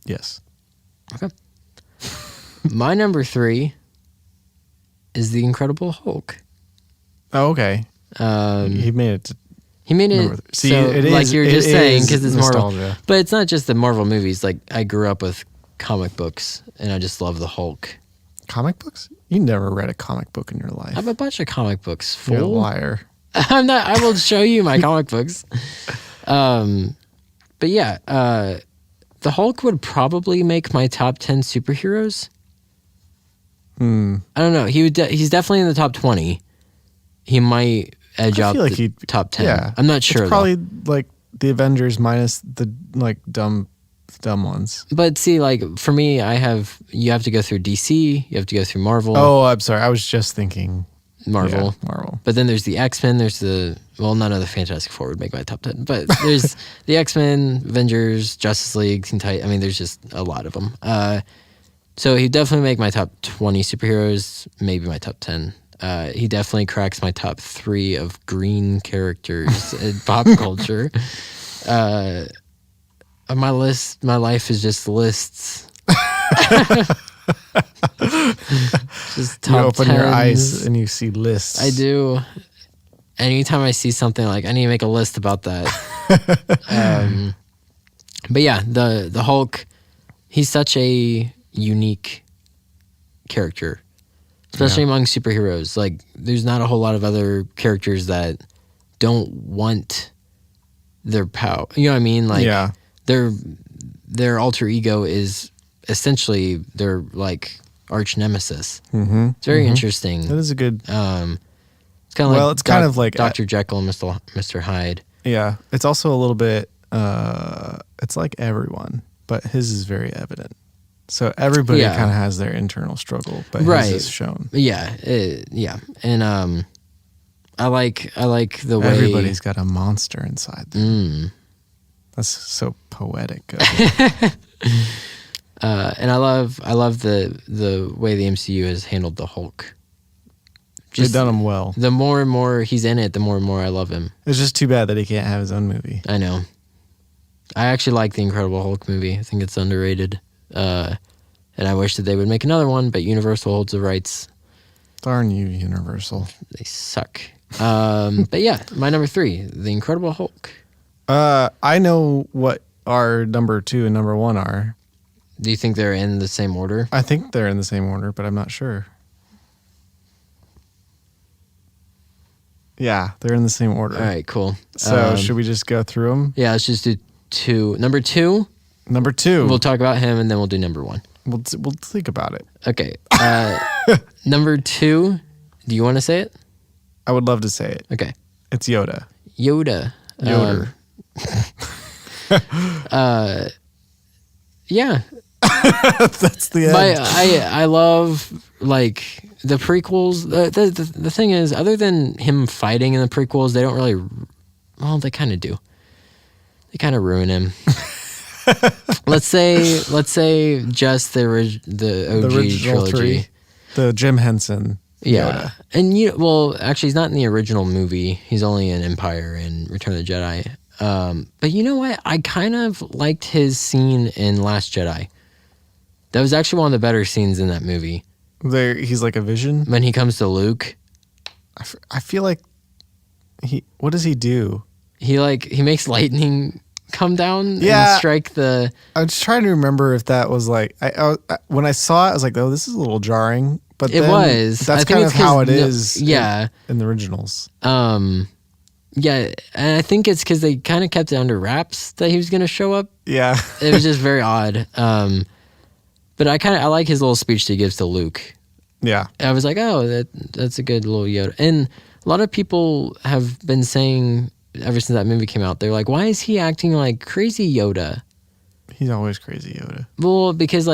Yes. Okay. My number 3 is the Incredible Hulk. Oh, okay. He made it. He made it. See, so, it is like you were just saying, because it's nostalgia. Marvel. But it's not just the Marvel movies. Like, I grew up with comic books, and I just love the Hulk. Comic books? You never read a comic book in your life. I have a bunch of comic books. You're a liar. I'm not. I will show you my comic books. But yeah, the Hulk would probably make my top 10 superheroes. I don't know. He's definitely in the top 20. He might edge out the top 10. Yeah. I'm not sure. It's probably like the Avengers minus the like dumb ones. But see, like for me, you have to go through DC, you have to go through Marvel. Oh, I'm sorry. I was just thinking Marvel. Yeah, Marvel. But then there's the X-Men, none of the Fantastic Four would make my top 10, but there's the X-Men, Avengers, Justice League, Teen Titans. I mean, there's just a lot of them. So he'd definitely make my top 20 superheroes, maybe my top 10. He definitely cracks my top 3 of green characters in pop culture. My life is just lists. Just top you open 10s. your eyes and you see lists. I do. Anytime I see something, like I need to make a list about that. But yeah, the Hulk, he's such a unique character, especially among superheroes. Like, there's not a whole lot of other characters that don't want their power. You know what I mean? Like, their alter ego is essentially their like arch nemesis. It's very interesting. That is a good. It's kind of like it's kind of like Dr. Jekyll and Mr. Hyde. Yeah, it's also a little bit. It's like everyone, but his is very evident. So everybody kind of has their internal struggle, but his is shown. Yeah, and I like the way everybody's got a monster inside them. That's so poetic. And I love the way the MCU has handled the Hulk. They've done him well. The more and more he's in it, the more and more I love him. It's just too bad that he can't have his own movie. I know. I actually like the Incredible Hulk movie. I think it's underrated. And I wish that they would make another one, but Universal holds the rights. Darn you, Universal. They suck. But yeah, my number 3, the Incredible Hulk. I know what our number 2 and number 1 are. Do you think they're in the same order? I think they're in the same order, but I'm not sure. Yeah, they're in the same order. All right, cool. So should we just go through them? Yeah, let's just do 2. Number 2. Number 2. We'll talk about him, and then we'll do number 1. We'll think about it. Okay. Number 2. Do you want to say it? I would love to say it. Okay. It's Yoda. Yoda. Yoder. Yeah. That's the end. But I love like the prequels. The thing is, other than him fighting in the prequels, they don't really. Well, they kind of do. They kind of ruin him. let's say just the OG original trilogy. The Jim Henson. Yeah, Yoda. And actually, he's not in the original movie. He's only in Empire and Return of the Jedi. But you know what? I kind of liked his scene in Last Jedi. That was actually one of the better scenes in that movie. He's like a vision when he comes to Luke. I feel like what does he do? He makes lightning come down and strike the. I was trying to remember if that was like when I saw it, I was like, oh, this is a little jarring. But it was. That's kind of how it is. Yeah. In the originals. Yeah, and I think it's because they kind of kept it under wraps that he was going to show up. Yeah. It was just very odd. But I like his little speech that he gives to Luke. Yeah. I was like, oh, that's a good little Yoda. And a lot of people have been saying ever since that movie came out, they're like, why is he acting like crazy Yoda? He's always crazy Yoda. Well, because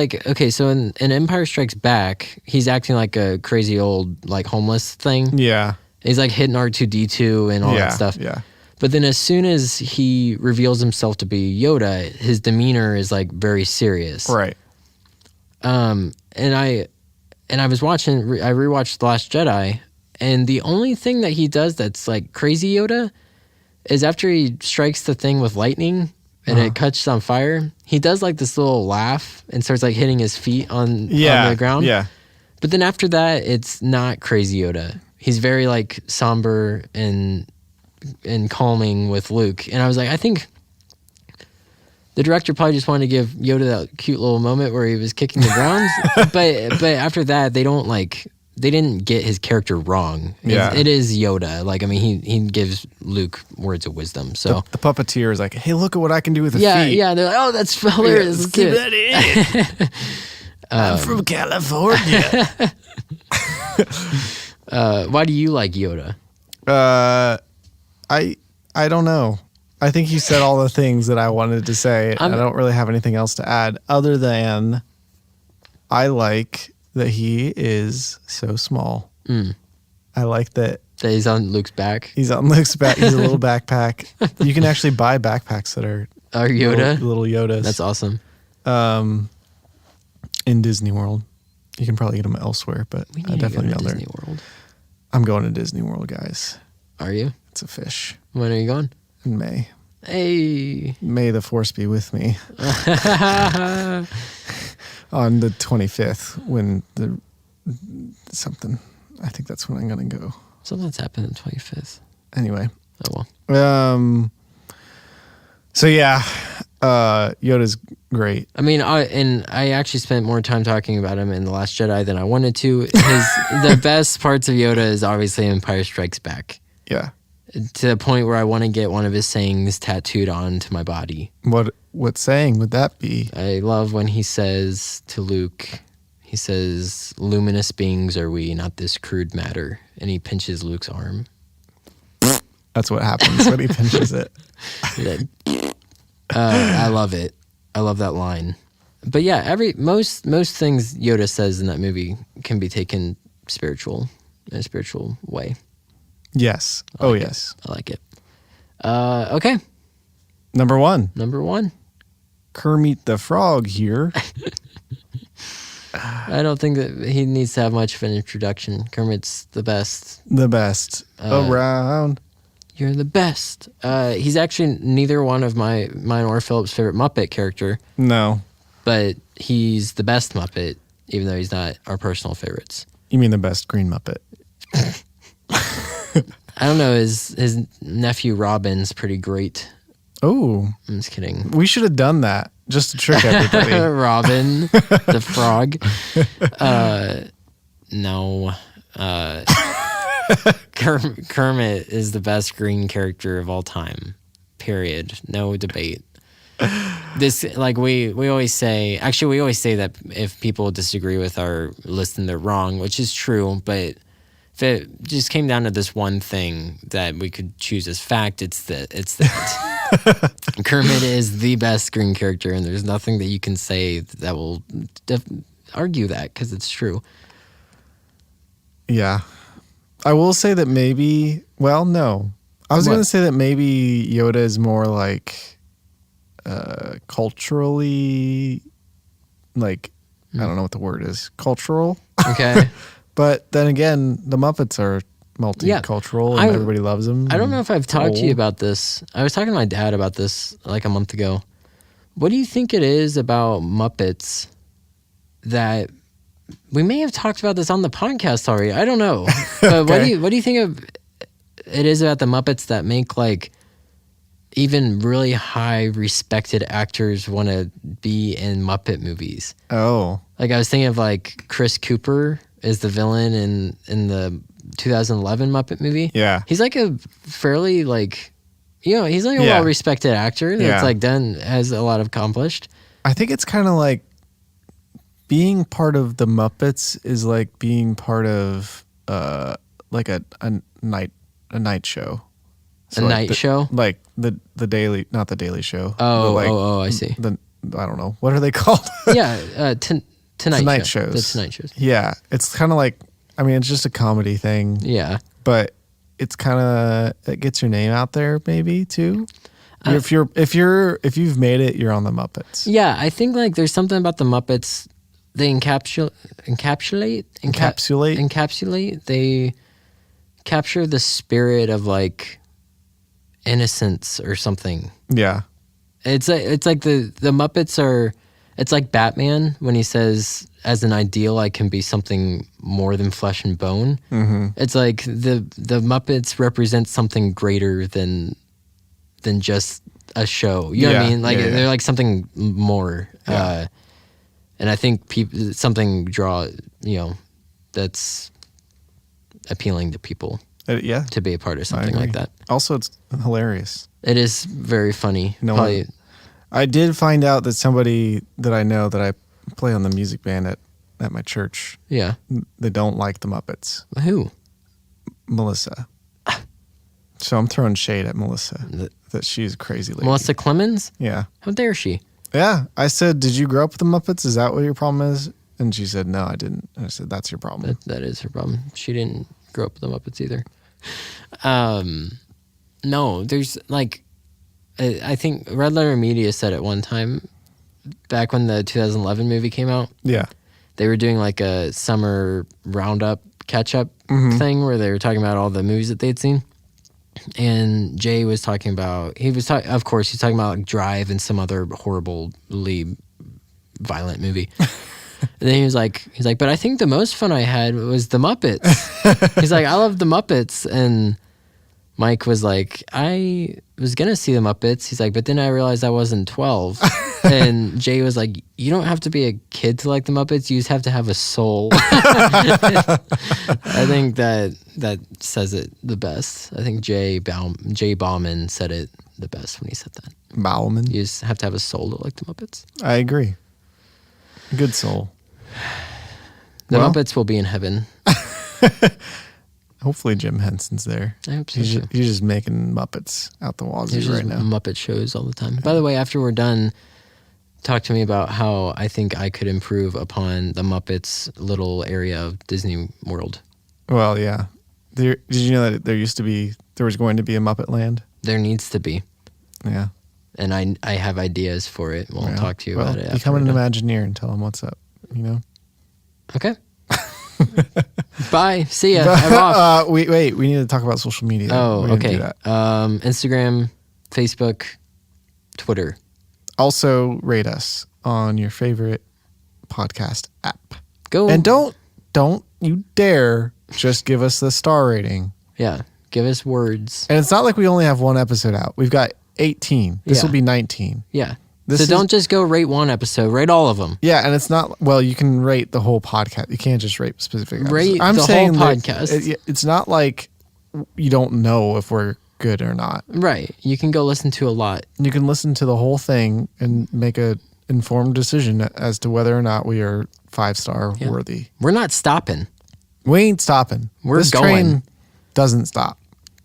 so in Empire Strikes Back, he's acting like a crazy old homeless thing. Yeah. He's hitting R2-D2 and all that stuff. Yeah. But then as soon as he reveals himself to be Yoda, his demeanor is very serious. Right. And I rewatched The Last Jedi, and the only thing that he does that's crazy Yoda is after he strikes the thing with lightning and it catches on fire, he does this little laugh and starts hitting his feet on the ground. Yeah. But then after that, it's not crazy Yoda. He's very somber and calming with Luke. And I was like, I think the director probably just wanted to give Yoda that cute little moment where he was kicking the ground. but after that, they didn't get his character wrong. Yeah. It is Yoda. He gives Luke words of wisdom. So the puppeteer is like, hey, look at what I can do with the feet. Yeah, they're like, oh, that's hilarious. Let's keep that in. I'm from California. Why do you like Yoda? I don't know. I think you said all the things that I wanted to say. I don't really have anything else to add other than I like that he is so small. I like that he's on Luke's back. He's on Luke's back. He's a little backpack. You can actually buy backpacks that are Yoda? Little Yodas. That's awesome. In Disney World. You can probably get them elsewhere, but I definitely know Disney World. I'm going to Disney World, guys. Are you? It's a fish. When are you going? In May. Hey. May the force be with me. On the 25th, when something. I think that's when I'm going to go. Something's happened on the 25th. Anyway. Oh, well. So, yeah. Yoda's great. I actually spent more time talking about him in The Last Jedi than I wanted to. The best parts of Yoda is obviously Empire Strikes Back. Yeah. To the point where I want to get one of his sayings tattooed onto my body. What saying would that be? I love when he says to Luke, he says, luminous beings are we, not this crude matter. And he pinches Luke's arm. That's what happens when he pinches it. I love it. I love that line. But yeah, most things Yoda says in that movie can be taken in a spiritual way. Yes. Yes. I like it. Okay. Number one. Kermit the Frog here. I don't think that he needs to have much of an introduction. Kermit's the best. The best around. You're the best. He's actually neither one of mine or Philip's favorite Muppet character. No. But he's the best Muppet, even though he's not our personal favorites. You mean the best Green Muppet? I don't know. His nephew Robin's pretty great. Oh. I'm just kidding. We should have done that just to trick everybody. Robin, the frog. No. Kermit is the best green character of all time. Period. No debate. This, we always say, actually, we always say that if people disagree with our list, then they're wrong, which is true. But if it just came down to this one thing that we could choose as fact, it's that. Kermit is the best screen character, and there's nothing that you can say that will argue that, because it's true. Yeah. I will say that maybe, well, no. I was going to say that maybe Yoda is more like culturally, like, I don't know what the word is, cultural. Okay. But then again, the Muppets are multicultural and everybody loves them. I don't know if I've talked to you about this. I was talking to my dad about this like a month ago. What do you think it is about Muppets that we may have talked about this on the podcast already? I don't know. But okay. What do you think of it is about the Muppets that make like even really high respected actors want to be in Muppet movies? Oh. Like I was thinking of like Chris Cooper is the villain in the 2011 Muppet movie. Yeah. He's like a fairly like, he's like a well-respected actor that's like has a lot accomplished. I think it's kind of like being part of the Muppets is like being part of like a night show. So night show? Like the Daily, not the Daily Show. Oh, I see. I don't know. What are they called? Tonight shows. The Tonight shows. Yeah. It's kind of like, I mean, it's just a comedy thing. Yeah. But it's kind of, it gets your name out there maybe too. If you've made it, you're on the Muppets. Yeah. I think like there's something about the Muppets. They encapsulate. They capture the spirit of like innocence or something. Yeah. It's like the Muppets are. It's like Batman when he says, "As an ideal, I can be something more than flesh and bone." Mm-hmm. It's like the Muppets represent something greater than just a show. You know what I mean? Like they're like something more. Yeah. And I think something that's appealing to people. To be a part of something like that. Also, it's hilarious. It is very funny. I did find out that somebody that I know that I play on the music band at my church. Yeah. They don't like the Muppets. Who? Melissa. So I'm throwing shade at Melissa that she's a crazy lady. Melissa Clemens? Yeah. How dare she? Yeah. I said, did you grow up with the Muppets? Is that what your problem is? And she said, no, I didn't. And I said, that's your problem. That is her problem. She didn't grow up with the Muppets either. No, there's like, I think Red Letter Media said at one time, back when the 2011 movie came out. Yeah. They were doing like a summer roundup catch-up thing where they were talking about all the movies that they'd seen. And Jay was talking about, of course, he's talking about like Drive and some other horribly violent movie. And then he was like, but I think the most fun I had was the Muppets. He's like, I love the Muppets. And Mike was like, I was going to see the Muppets. He's like, but then I realized I wasn't 12. And Jay was like, you don't have to be a kid to like the Muppets. You just have to have a soul. I think that says it the best. I think Jay Bauman said it the best when he said that. Bauman? You just have to have a soul to like the Muppets. I agree. Good soul. The Muppets will be in heaven. Hopefully Jim Henson's there. I hope so. He's just making Muppets out the wazoo right now. Muppet shows all the time. By the way, after we're done, talk to me about how I think I could improve upon the Muppets little area of Disney World. Well, yeah. Did you know that there was going to be a Muppet Land? There needs to be. Yeah. And I have ideas for it. We'll talk to you about it. Become an Imagineer and tell them what's up, Okay. Bye. See ya. I'm off. We need to talk about social media. Oh, okay. Instagram, Facebook, Twitter. Also, rate us on your favorite podcast app. Go. And don't you dare just give us the star rating. Yeah. Give us words. And it's not like we only have one episode out. We've got 18. This will be 19. Yeah. Don't just go rate one episode. Rate all of them. Yeah, and it's not, you can rate the whole podcast. You can't just rate specific episodes. Rate the whole podcast. It's not like you don't know if we're good or not. Right. You can go listen to a lot. You can listen to the whole thing and make a informed decision as to whether or not we are 5-star worthy. We're not stopping. We ain't stopping. This going. Train doesn't stop.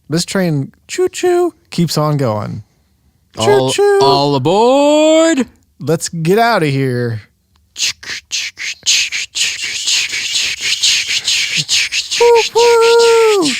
This train, choo-choo, keeps on going. All aboard. Let's get out of here. Woo-hoo!